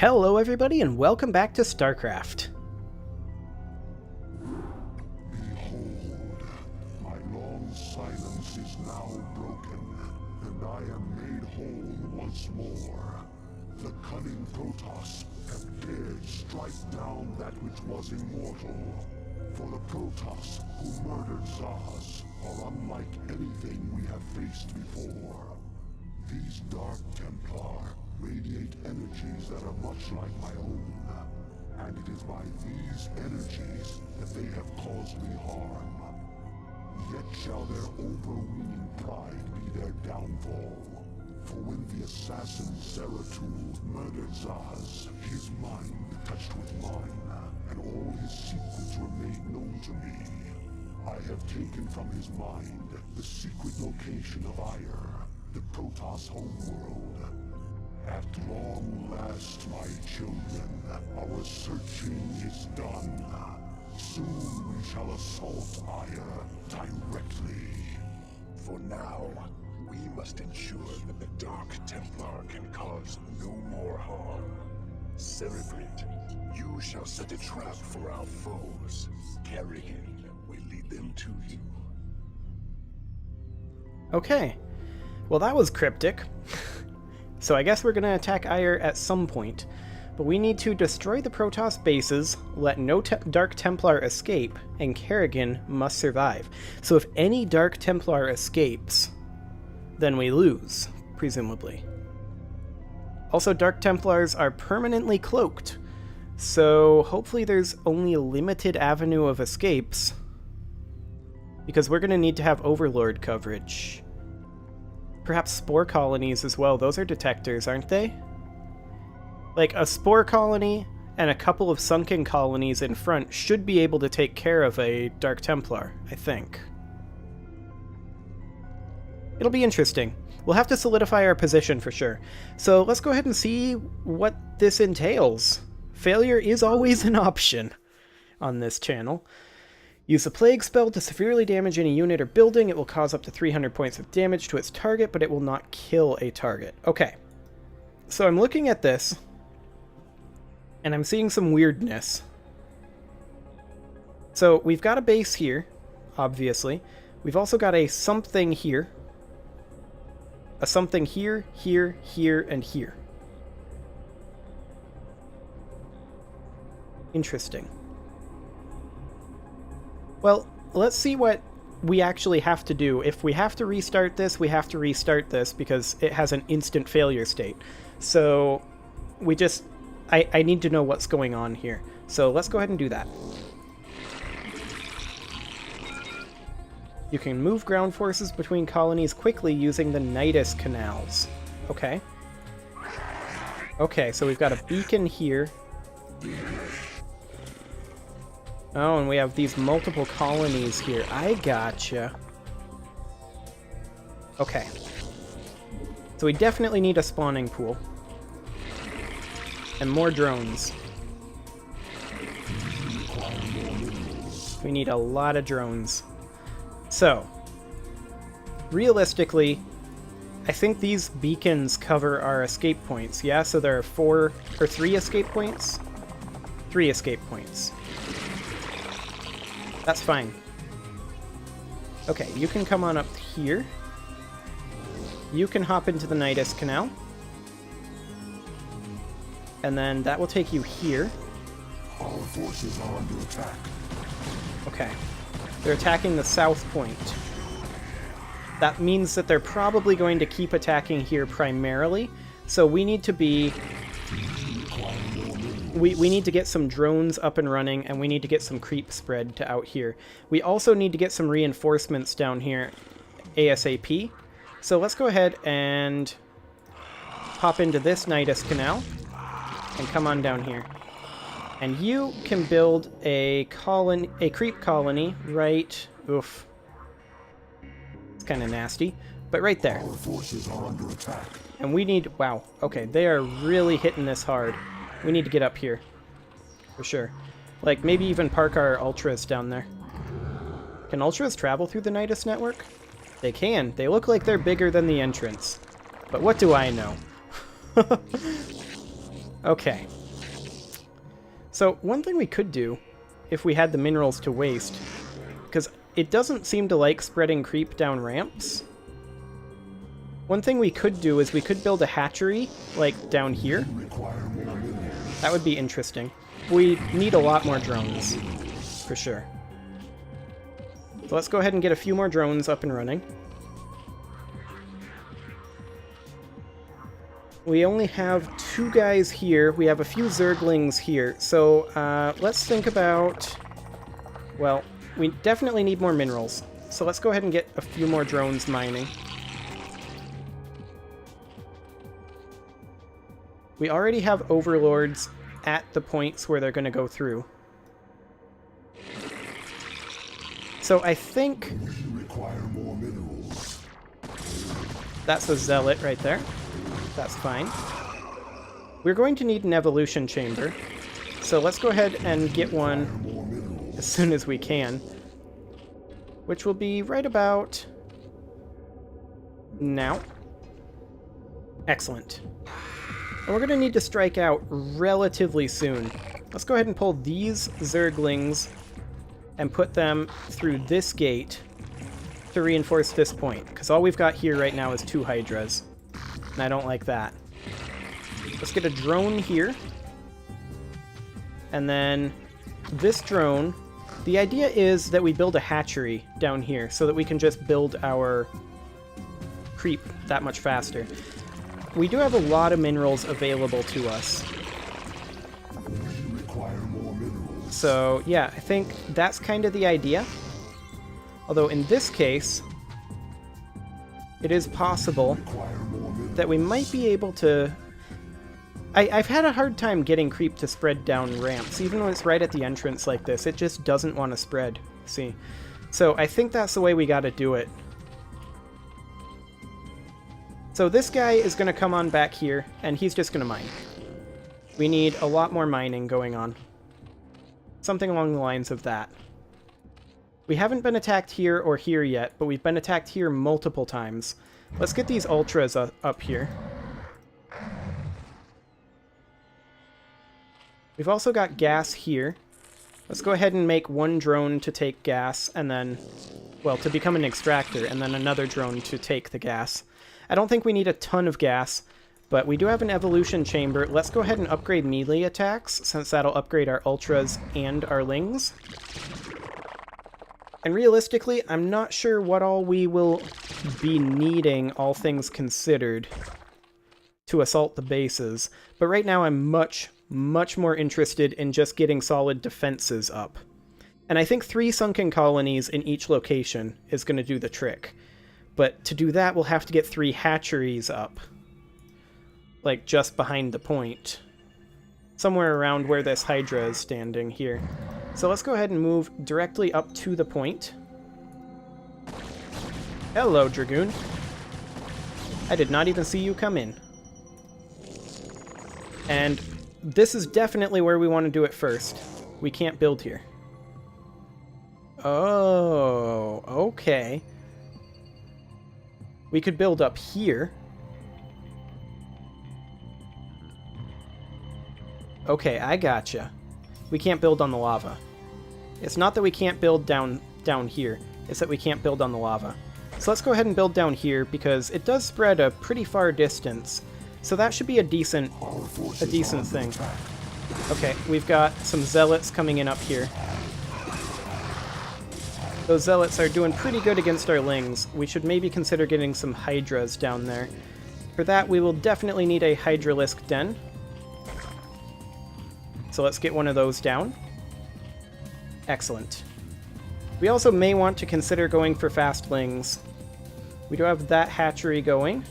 Hello everybody and welcome back to StarCraft. Behold, my long silence is now broken, and I am made whole once more. The cunning Protoss have dared strike down that which was immortal. For the Protoss who murdered Zaz are unlike anything we have faced before. These Dark Templar radiate energies that are much like my own, and it is by these energies that they have caused me harm. Yet shall their overweening pride be their downfall. For when the assassin Zeratul murdered Zaz, his mind touched with mine, and all his secrets were made known to me. I have taken from his mind the secret location of Ire, the Protoss homeworld. At long last, my children, our searching is done. Soon we shall assault Ire directly. For now, we must ensure that the Dark Templar can cause no more harm. Cerebrate, you shall set a trap for our foes. Kerrigan will lead them to you. Okay, well that was cryptic. So I guess we're going to attack Ire at some point. But we need to destroy the Protoss bases, let no Dark Templar escape, and Kerrigan must survive. So if any Dark Templar escapes, then we lose, presumably. Also, Dark Templars are permanently cloaked, so hopefully there's only a limited avenue of escapes, because we're going to need to have Overlord coverage. Perhaps spore colonies as well. Those are detectors, aren't they? Like, a spore colony and a couple of sunken colonies in front should be able to take care of a Dark Templar, I think. It'll be interesting. We'll have to solidify our position for sure. So let's go ahead and see what this entails. Failure is always an option on this channel. Use a Plague spell to severely damage any unit or building. It will cause up to 300 points of damage to its target, but it will not kill a target. Okay. So I'm looking at this, and I'm seeing some weirdness. So we've got a base here, obviously. We've also got a something here. A something here, here, here, and here. Interesting. Well, let's see what we actually have to do. If we have to restart this, we have to restart this because it has an instant failure state. So we just... I need to know what's going on here. So let's go ahead and do that. You can move ground forces between colonies quickly using the Nidus canals. Okay. Okay, so we've got a beacon here. Oh, and we have these multiple colonies here. I gotcha. Okay. So we definitely need a spawning pool. And more drones. We need a lot of drones. So, realistically, I think these beacons cover our escape points. Yeah, so there are 3 escape points? 3 escape points. That's fine. Okay, you can come on up here. You can hop into the Nidus Canal. And then that will take you here. Our forces are under attack. Okay. They're attacking the south point. That means that they're probably going to keep attacking here primarily. So we need to be... We need to get some drones up and running, and we need to get some creep spread to out here. We also need to get some reinforcements down here ASAP. So let's go ahead and pop into this Nidus Canal and come on down here. And you can build a creep colony right... Oof. It's kind of nasty. But right there. Our forces are under attack. And we need... Wow. Okay, they are really hitting this hard. We need to get up here. For sure. Like, maybe even park our Ultras down there. Can Ultras travel through the Nidus network? They can. They look like they're bigger than the entrance. But what do I know? Okay. So one thing we could do, if we had the minerals to waste, because it doesn't seem to like spreading creep down ramps. One thing we could do is we could build a hatchery, like down here. That would be interesting. We need a lot more drones, for sure. So let's go ahead and get a few more drones up and running. We only have 2 guys here. We have a few Zerglings here. So let's think about... Well, we definitely need more minerals. So let's go ahead and get a few more drones mining. We already have overlords at the points where they're going to go through. So I think... That's a zealot right there. That's fine. We're going to need an evolution chamber. So let's go ahead and get one as soon as we can. Which will be right about... now. Excellent. And we're going to need to strike out relatively soon. Let's go ahead and pull these Zerglings and put them through this gate to reinforce this point, because all we've got here right now is 2 Hydras, and I don't like that. Let's get a drone here, and then this drone, the idea is that we build a hatchery down here so that we can just build our creep that much faster. We do have a lot of minerals available to us. So, yeah, I think that's kind of the idea. Although in this case, it is possible that we might be able to... I've had a hard time getting creep to spread down ramps. Even when it's right at the entrance like this, it just doesn't want to spread. See? So I think that's the way we gotta do it. So this guy is going to come on back here, and he's just going to mine. We need a lot more mining going on. Something along the lines of that. We haven't been attacked here or here yet, but we've been attacked here multiple times. Let's get these ultras up here. We've also got gas here. Let's go ahead and make 1 drone to take gas, and then, well, to become an extractor, and then another drone to take the gas. I don't think we need a ton of gas, but we do have an evolution chamber. Let's go ahead and upgrade melee attacks, since that'll upgrade our ultras and our lings. And realistically, I'm not sure what all we will be needing, all things considered, to assault the bases. But right now I'm much more interested in just getting solid defenses up. And I think 3 sunken colonies in each location is going to do the trick. But to do that, we'll have to get 3 hatcheries up. Like, just behind the point. Somewhere around where this Hydra is standing here. So let's go ahead and move directly up to the point. Hello, Dragoon. I did not even see you come in. And this is definitely where we want to do it first. We can't build here. Oh, okay. We could build up here. Okay, I gotcha. We can't build on the lava. It's not that we can't build down here. It's that we can't build on the lava. So let's go ahead and build down here because it does spread a pretty far distance. So that should be a decent thing. Okay, we've got some zealots coming in up here. Those zealots are doing pretty good against our lings. We should maybe consider getting some hydras down there. For that, we will definitely need a hydralisk den. So let's get one of those down. Excellent. We also may want to consider going for fastlings. We do have that hatchery going.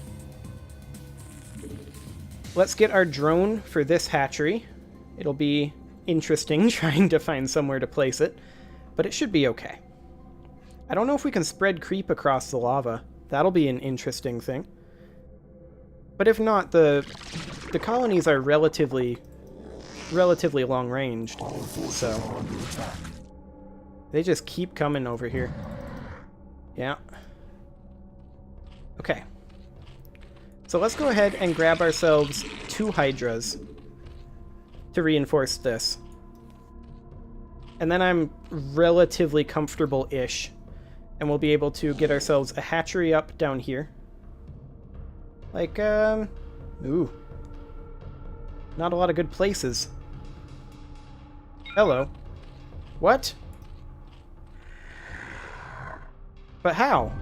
Let's get our drone for this hatchery. It'll be interesting trying to find somewhere to place it, but it should be okay. I don't know if we can spread creep across the lava. That'll be an interesting thing. But if not, the colonies are relatively long-ranged, so they just keep coming over here. Yeah. Okay. So let's go ahead and grab ourselves 2 hydras. to reinforce this. And then I'm relatively comfortable-ish. And we'll be able to get ourselves a hatchery up down here. Like, ooh. Not a lot of good places. Hello. What? But how?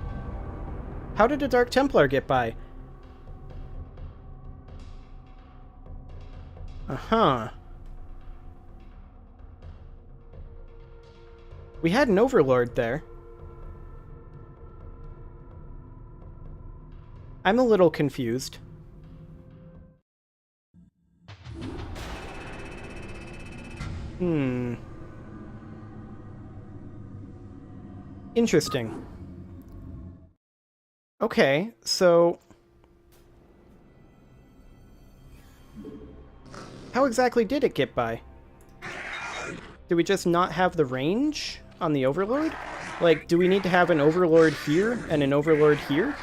How did a Dark Templar get by? Uh-huh. We had an Overlord there. I'm a little confused. Interesting. Okay, so... how exactly did it get by? Do we just not have the range on the Overlord? Like, do we need to have an Overlord here and an Overlord here?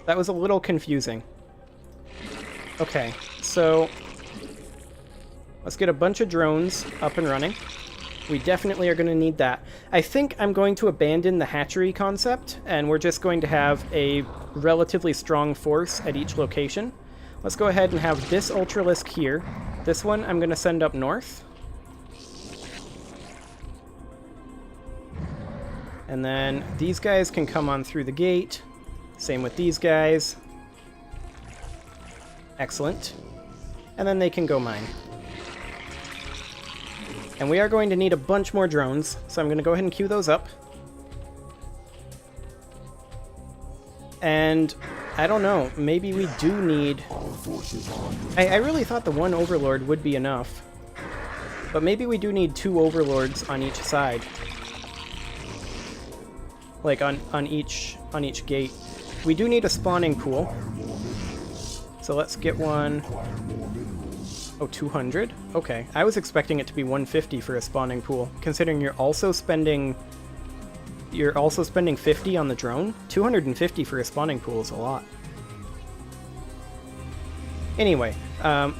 That was a little confusing. Okay, so... let's get a bunch of drones up and running. We definitely are going to need that. I think I'm going to abandon the hatchery concept, and we're just going to have a relatively strong force at each location. Let's go ahead and have this Ultralisk here. This one I'm going to send up north. And then these guys can come on through the gate. Same with these guys. Excellent. And then they can go mine. And we are going to need a bunch more drones, so I'm going to go ahead and queue those up. And I don't know, maybe we do need... I really thought the one Overlord would be enough. But maybe we do need 2 Overlords on each side. Like on each gate. We do need a spawning pool. So let's get one... oh, 200? Okay. I was expecting it to be 150 for a spawning pool, considering you're also spending 50 on the drone. 250 for a spawning pool is a lot. Anyway,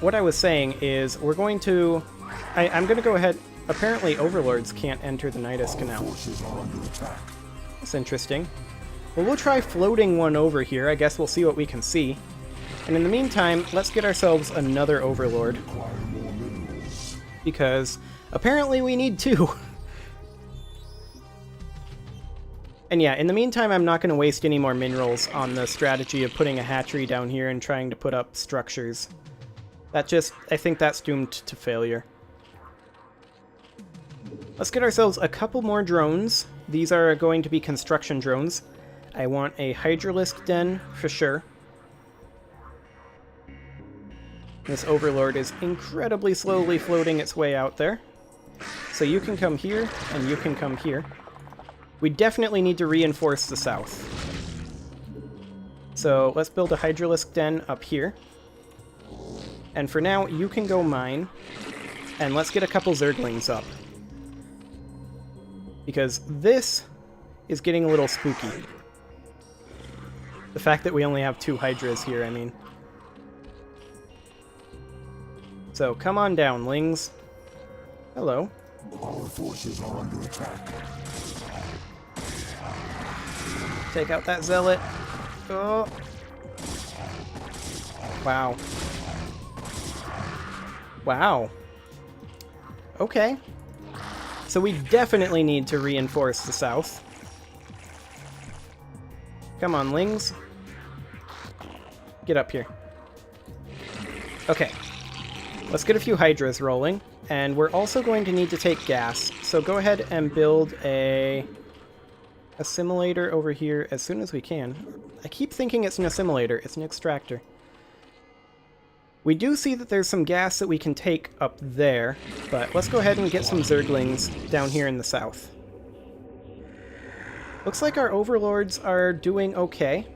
what I was saying is we're going to... I'm going to go ahead... apparently Overlords can't enter the Nidus Canal. That's interesting. Well, we'll try floating one over here. I guess we'll see what we can see. And in the meantime, let's get ourselves another Overlord. Because apparently we need 2. And yeah, in the meantime, I'm not going to waste any more minerals on the strategy of putting a hatchery down here and trying to put up structures. I think that's doomed to failure. Let's get ourselves a couple more drones. These are going to be construction drones. I want a Hydralisk den for sure. This Overlord is incredibly slowly floating its way out there. So you can come here, and you can come here. We definitely need to reinforce the south. So let's build a Hydralisk den up here. And for now, you can go mine. And let's get a couple Zerglings up. Because this is getting a little spooky. The fact that we only have 2 Hydras here, I mean. So, come on down, Lings. Hello. Our forces are under attack. Take out that Zealot. Oh. Wow. Wow. Okay. So we definitely need to reinforce the south. Come on, Lings. Get up here. Okay. Let's get a few Hydras rolling. And we're also going to need to take gas. So go ahead and build a assimilator over here as soon as we can. I keep thinking it's an assimilator. It's an extractor. We do see that there's some gas that we can take up there, but let's go ahead and get some Zerglings down here in the south. Looks like our Overlords are doing okay.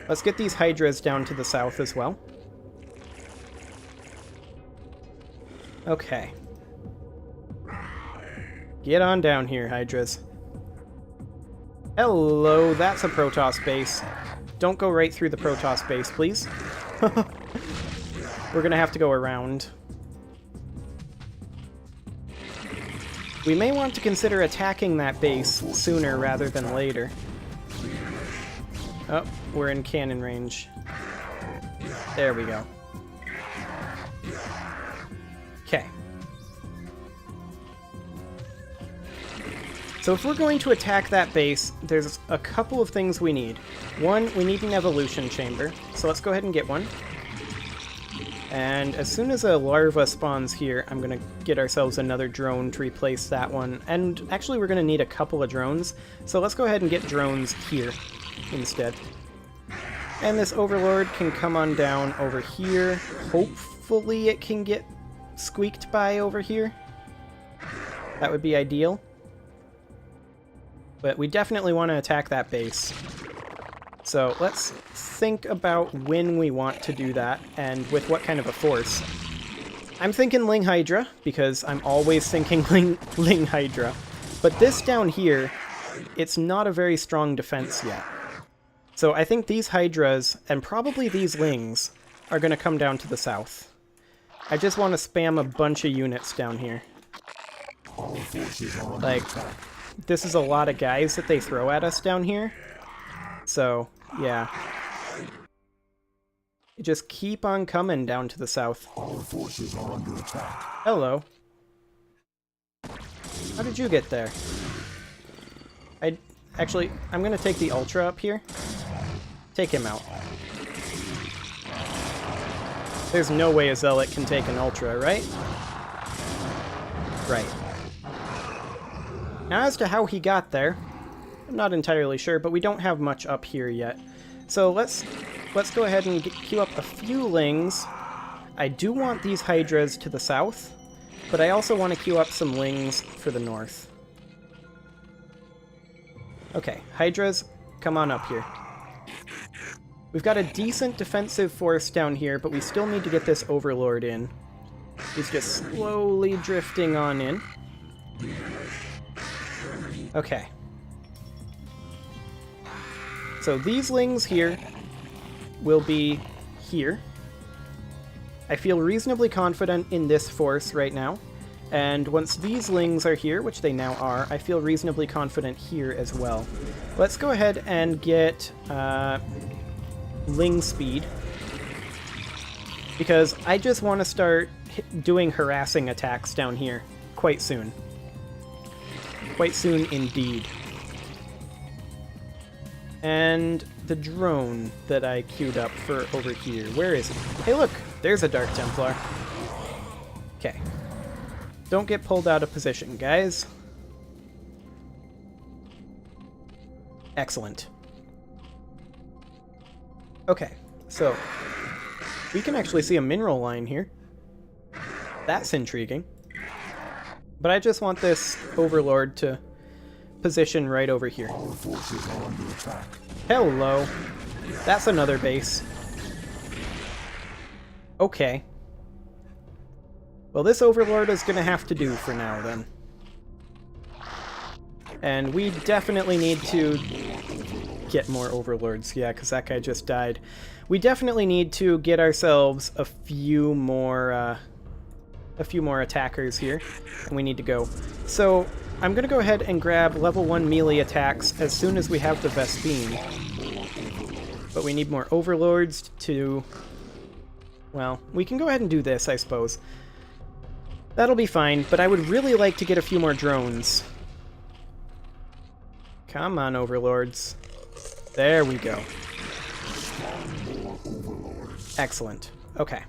Let's get these Hydras down to the south as well. Okay. Get on down here, Hydras. Hello, that's a Protoss base. Don't go right through the Protoss base, please. we're gonna have to go around. We may want to consider attacking that base sooner rather than later. Oh, we're in cannon range. There we go. Okay. So if we're going to attack that base, there's a couple of things we need. One, we need an evolution chamber, so let's go ahead and get one. And as soon as a larva spawns here, I'm going to get ourselves another drone to replace that one. And actually we're going to need a couple of drones, so let's go ahead and get drones here instead. And this overlord can come on down over here. Hopefully it can get squeaked by over here. That would be ideal. But we definitely want to attack that base. So let's think about when we want to do that, and with what kind of a force. I'm thinking Ling Hydra, because I'm always thinking Ling Hydra. But this down here, it's not a very strong defense yet. So I think these Hydras, and probably these Lings, are going to come down to the south. I just want to spam a bunch of units down here. Like, this is a lot of guys that they throw at us down here. So, yeah. You just keep on coming down to the south. Our forces are under attack. Hello. How did you get there? Actually, I'm gonna take the Ultra up here. Take him out. There's no way a Zealot can take an Ultra, right? Right. Now, as to how he got there, I'm not entirely sure, but we don't have much up here yet. So let's go ahead and queue up a few Lings. I do want these Hydras to the south, but I also want to queue up some Lings for the north. Okay, Hydras, come on up here. We've got a decent defensive force down here, but we still need to get this Overlord in. He's just slowly drifting on in. Okay. So these Lings here will be here. I feel reasonably confident in this force right now. And once these Lings are here, which they now are, I feel reasonably confident here as well. Let's go ahead and get Ling speed. Because I just want to start doing harassing attacks down here quite soon. Quite soon indeed. And the drone that I queued up for over here, where is it? Hey look, there's a Dark Templar. Okay. Don't get pulled out of position, guys. Excellent. Okay, so we can actually see a mineral line here. That's intriguing. But I just want this Overlord to position right over here. Our forces are under attack. Hello. That's another base. Okay. Well, this Overlord is going to have to do for now, then. And we definitely need to get more Overlords. Yeah, because that guy just died. We definitely need to get ourselves a few more attackers here. And we need to go. So, I'm going to go ahead and grab level 1 melee attacks as soon as we have the Vespene. But we need more Overlords to... Well, we can go ahead and do this, I suppose. That'll be fine, but I would really like to get a few more drones. Come on, Overlords. There we go. Excellent. Okay.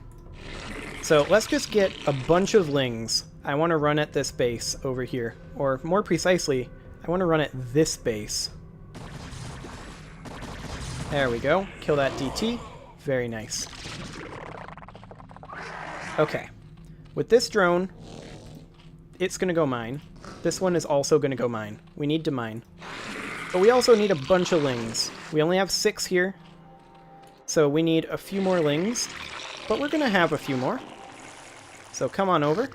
So let's just get a bunch of Lings. I want to run at this base over here. Or more precisely, I want to run at this base. There we go. Kill that DT. Very nice. Okay. With this drone, it's going to go mine. This one is also going to go mine. We need to mine. But we also need a bunch of Lings. We only have 6 here. So we need a few more Lings. But we're going to have a few more. So come on over.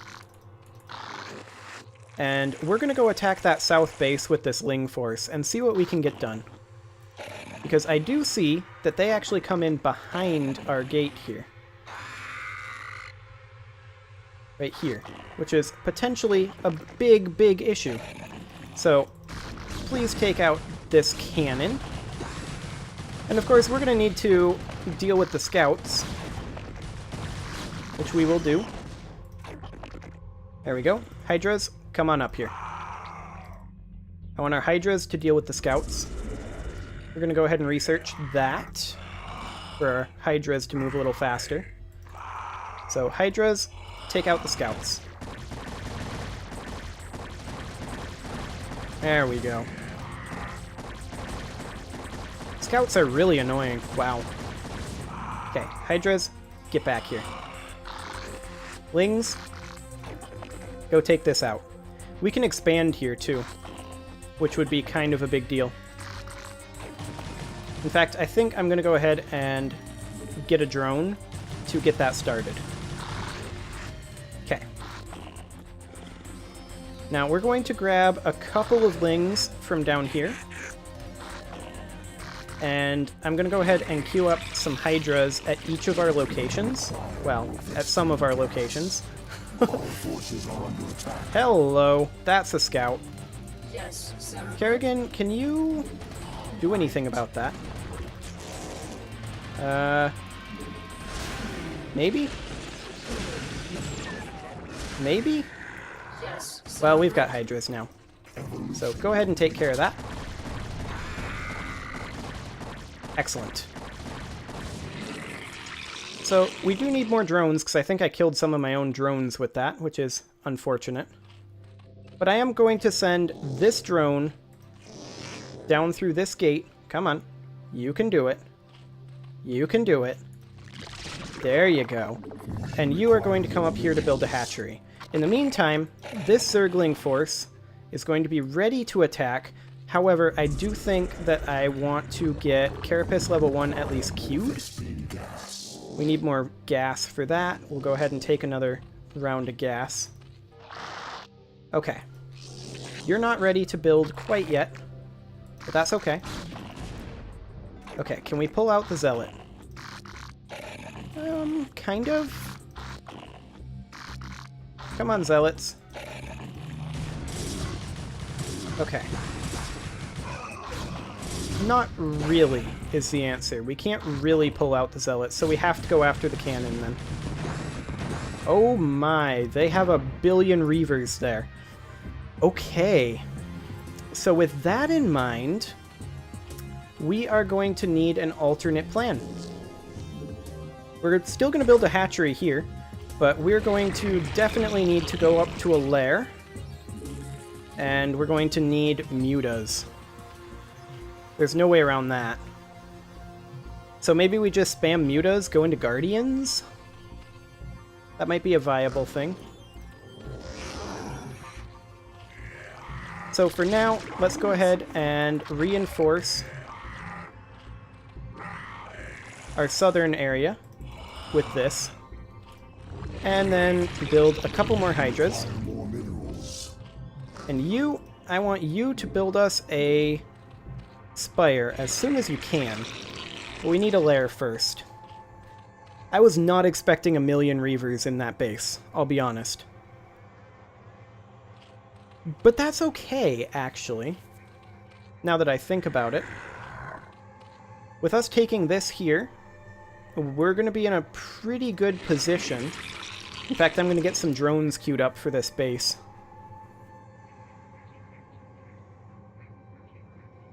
And we're going to go attack that south base with this Ling force and see what we can get done. Because I do see that they actually come in behind our gate here. right here, which is potentially a big, big issue. So please take out this cannon. And of course, we're going to need to deal with the scouts, which we will do. There we go. Hydras, come on up here. I want our Hydras to deal with the scouts. We're going to go ahead and research that for our Hydras to move a little faster. So Hydras, take out the scouts. There we go. Scouts are really annoying. Wow. Okay, Hydras, get back here. Lings, go take this out. We can expand here too, which would be kind of a big deal. In fact, I think I'm going to go ahead and get a drone to get that started. Okay. Now we're going to grab a couple of lings from down here. And I'm going to go ahead and queue up some Hydras at each of our locations. Well, at some of our locations. Hello, that's a scout. Yes, sir. Kerrigan, can you do anything about that? Maybe? Maybe? Yes, sir. Well, we've got Hydras now. So go ahead and take care of that. Excellent. So we do need more drones, because I think I killed some of my own drones with that, which is unfortunate. But I am going to send this drone down through this gate. Come on. You can do it. You can do it. There you go. And you are going to come up here to build a hatchery. In the meantime, this Zergling force is going to be ready to attack. However, I do think that I want to get Carapace level 1 at least queued. We need more gas for that. We'll go ahead and take another round of gas. Okay. You're not ready to build quite yet, but that's okay. Okay, can we pull out the Zealot? Kind of. Come on, Zealots. Okay. Not really is the answer. We can't really pull out the Zealots, so we have to go after the cannon then. Oh my, they have a billion Reavers there. Okay. So with that in mind, we are going to need an alternate plan. We're still going to build a hatchery here, but we're going to definitely need to go up to a lair. And we're going to need mutas. There's no way around that. So maybe we just spam mutas, go into Guardians? That might be a viable thing. So for now, let's go ahead and reinforce our southern area with this. And then build a couple more Hydras. And you, I want you to build us a spire as soon as you can. But we need a lair first. I was not expecting 1 million Reavers in that base, I'll be honest. But that's okay, actually. Now that I think about it. With us taking this here, we're going to be in a pretty good position. In fact, I'm going to get some drones queued up for this base.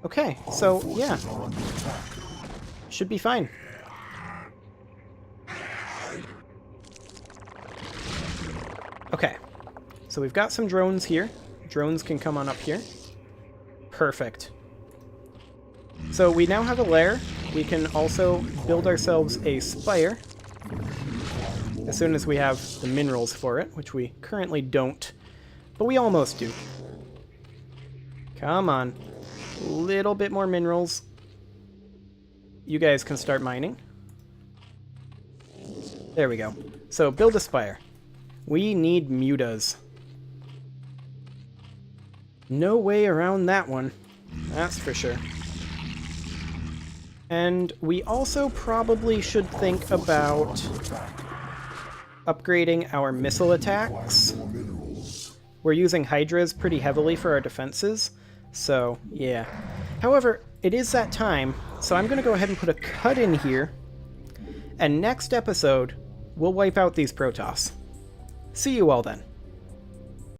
Okay, so, yeah. Should be fine. Okay, so we've got some drones here. Drones can come on up here. Perfect. So we now have a lair. We can also build ourselves a spire as soon as we have the minerals for it, which we currently don't, but we almost do. Come on. A little bit more minerals. You guys can start mining. There we go. So build a spire. We need mutas. No way around that one. That's for sure. And we also probably should think about upgrading our missile attacks. More minerals. We're using Hydras pretty heavily for our defenses, so yeah. However, it is that time, so I'm going to go ahead and put a cut in here, and next episode, we'll wipe out these Protoss. See you all then.